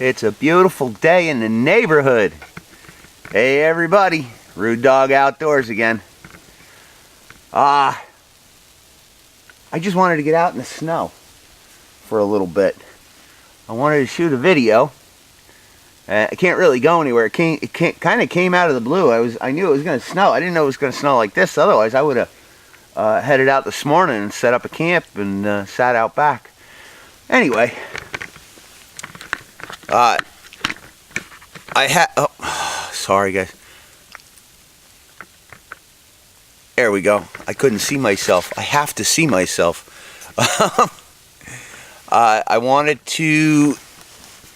It's a beautiful day in the neighborhood. Hey everybody, Rude Dog Outdoors again. I just wanted to get out in the snow for a little bit. I wanted to shoot a video. I can't really go anywhere. It kind of came out of the blue. I knew it was going to snow. I didn't know it was going to snow like this. Otherwise, I would have headed out this morning and set up a camp and sat out back. Anyway, sorry guys. There we go. I couldn't see myself. I have to see myself. I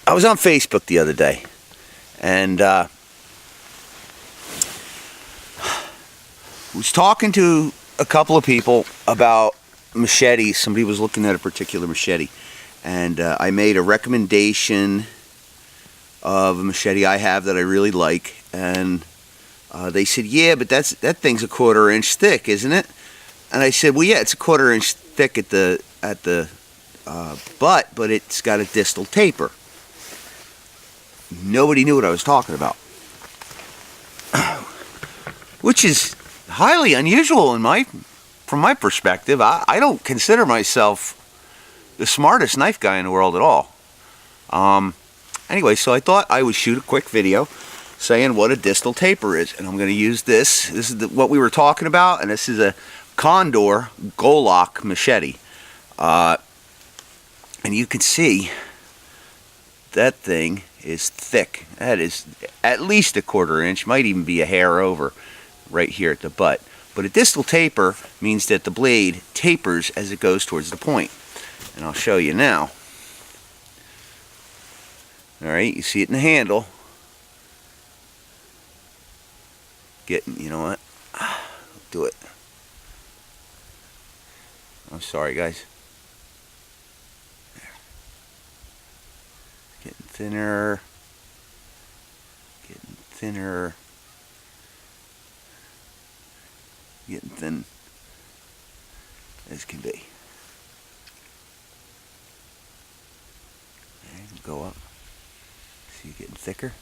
was on Facebook the other day, and was talking to a couple of people about machetes. Somebody was looking at a particular machete, and I made a recommendation of a machete I have that I really like, and they said, yeah, but that thing's a 1/4 inch thick, isn't it? And I said, well, yeah, it's a 1/4 inch thick at the butt, but it's got a distal taper. Nobody knew what I was talking about, which is highly unusual from my perspective. I don't consider myself the smartest knife guy in the world at all. Anyway, so I thought I would shoot a quick video saying what a distal taper is, and I'm going to use this. This is what we were talking about, and this is a Condor Golok machete. And you can see that thing is thick. That is at least a 1/4 inch, might even be a hair over right here at the butt. But a distal taper means that the blade tapers as it goes towards the point. And I'll show you now. Alright, you see it in the handle. You know what? Do it. I'm sorry, guys. There. Getting thinner. Getting thinner. Getting thin as can be. There, go up. See you getting thicker.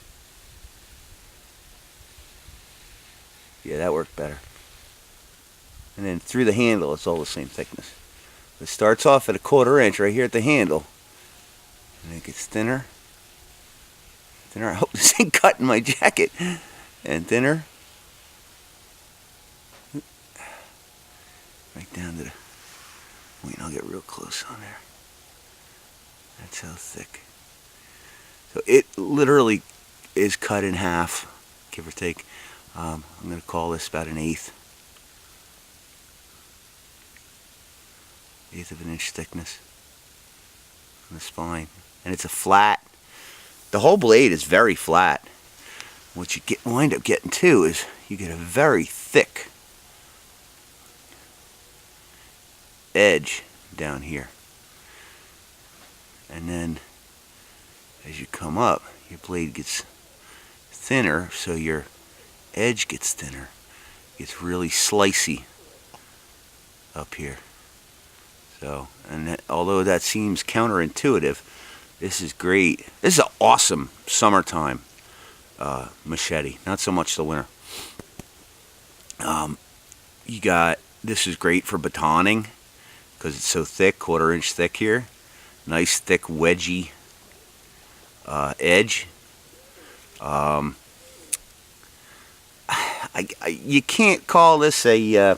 Yeah, that worked better. And then through the handle, it's all the same thickness. It starts off at a 1/4 inch right here at the handle, and it gets thinner. Thinner. I hope this ain't cutting my jacket. And thinner. Right down to the. Wait, I'll get real close on there. That's how thick. So it literally is cut in half, give or take. I'm going to call this about an eighth of an inch thickness on the spine, and it's a flat. The whole blade is very flat. What you wind up getting too is you get a very thick edge down here, and then as you come up, your blade gets thinner, so your edge gets thinner. It's really slicey up here. So, and although that seems counterintuitive, this is great. This is an awesome summertime machete. Not so much the winter. This is great for batoning because it's so thick, 1/4 inch thick here. Nice thick wedgy edge. You can't call this a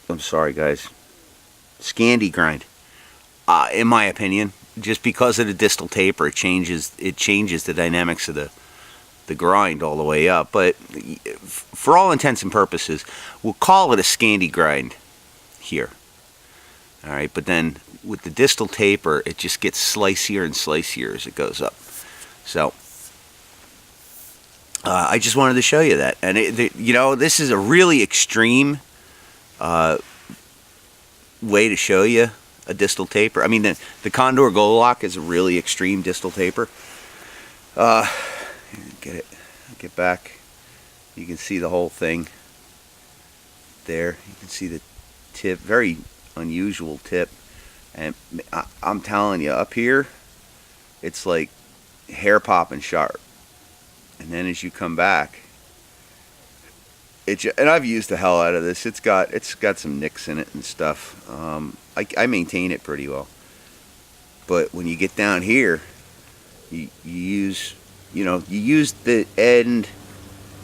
I'm sorry guys, Scandi grind, in my opinion, just because of the distal taper. It changes the dynamics of the grind all the way up. But for all intents and purposes, we'll call it a Scandi grind here. Alright, but then with the distal taper, it just gets slicier and slicier as it goes up. So I just wanted to show you that. And you know, this is a really extreme way to show you a distal taper. I mean, the Condor Golok is a really extreme distal taper. Get back. You can see the whole thing there. You can see the tip, very unusual tip. And I'm telling you, up here, it's like hair popping sharp. And then as you come back, and I've used the hell out of this. It's got some nicks in it and stuff. I maintain it pretty well. But when you get down here, you use the end.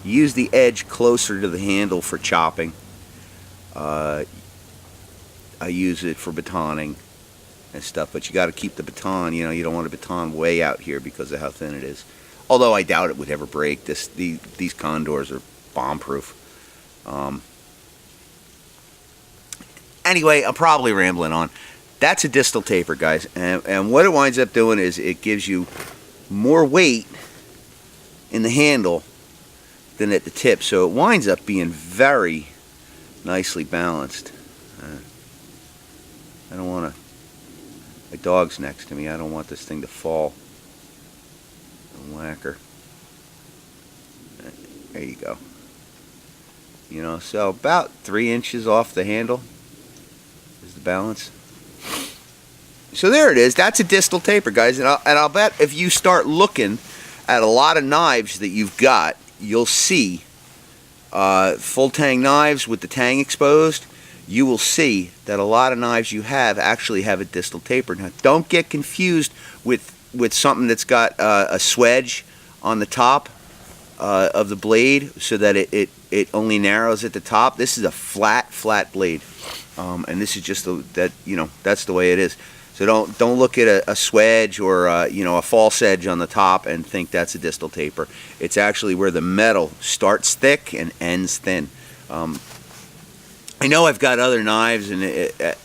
You use the edge closer to the handle for chopping. I use it for batoning and stuff, but you got to keep the baton. You don't want a baton way out here because of how thin it is. Although I doubt it would ever break. These condors are bomb-proof. Anyway, I'm probably rambling on. That's a distal taper, guys, and what it winds up doing is it gives you more weight in the handle than at the tip, so it winds up being very nicely balanced. I don't want to. My dog's next to me. I don't want this thing to fall. A whacker. There you go. So about 3 inches off the handle is the balance. So there it is. That's a distal taper, guys. And I'll bet if you start looking at a lot of knives that you've got, you'll see full tang knives with the tang exposed. You will see that a lot of knives you have actually have a distal taper. Now, don't get confused with something that's got a swedge on the top of the blade so that it only narrows at the top. This is a flat blade, and this is just that's the way it is. So don't look at a swedge or a false edge on the top and think that's a distal taper. It's actually where the metal starts thick and ends thin. I know I've got other knives, and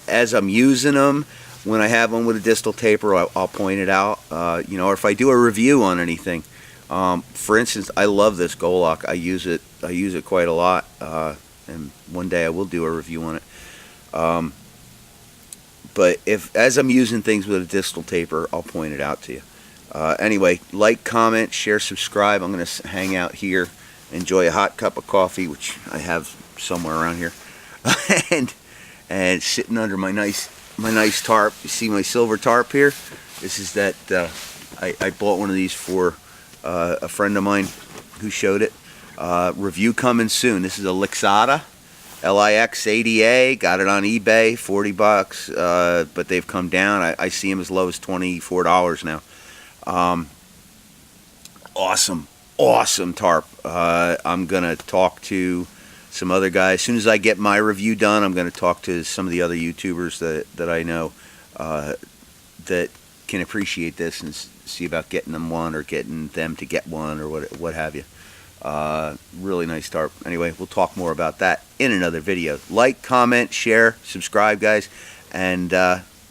as I'm using them, when I have one with a distal taper, I'll point it out. Or if I do a review on anything. For instance, I love this Golok. I use it quite a lot, and one day I will do a review on it. But as I'm using things with a distal taper, I'll point it out to you. Anyway, like, comment, share, subscribe. I'm going to hang out here, enjoy a hot cup of coffee, which I have somewhere around here, and sitting under my nice tarp. You see my silver tarp here? This is that I bought one of these for a friend of mine who showed it. Review coming soon. This is a Lixada. LIX80A, got it on eBay, $40, but they've come down. I see them as low as $24 now. Awesome tarp. I'm gonna talk to some other guys. As soon as I get my review done, I'm gonna talk to some of the other YouTubers that I know that can appreciate this and see about getting them one or getting them to get one or what have you. Really nice tarp. Anyway, we'll talk more about that in another video. Like, comment, share, subscribe, guys, and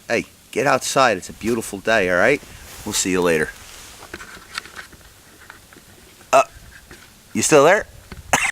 hey, get outside. It's a beautiful day. All right, we'll see you later. You still there?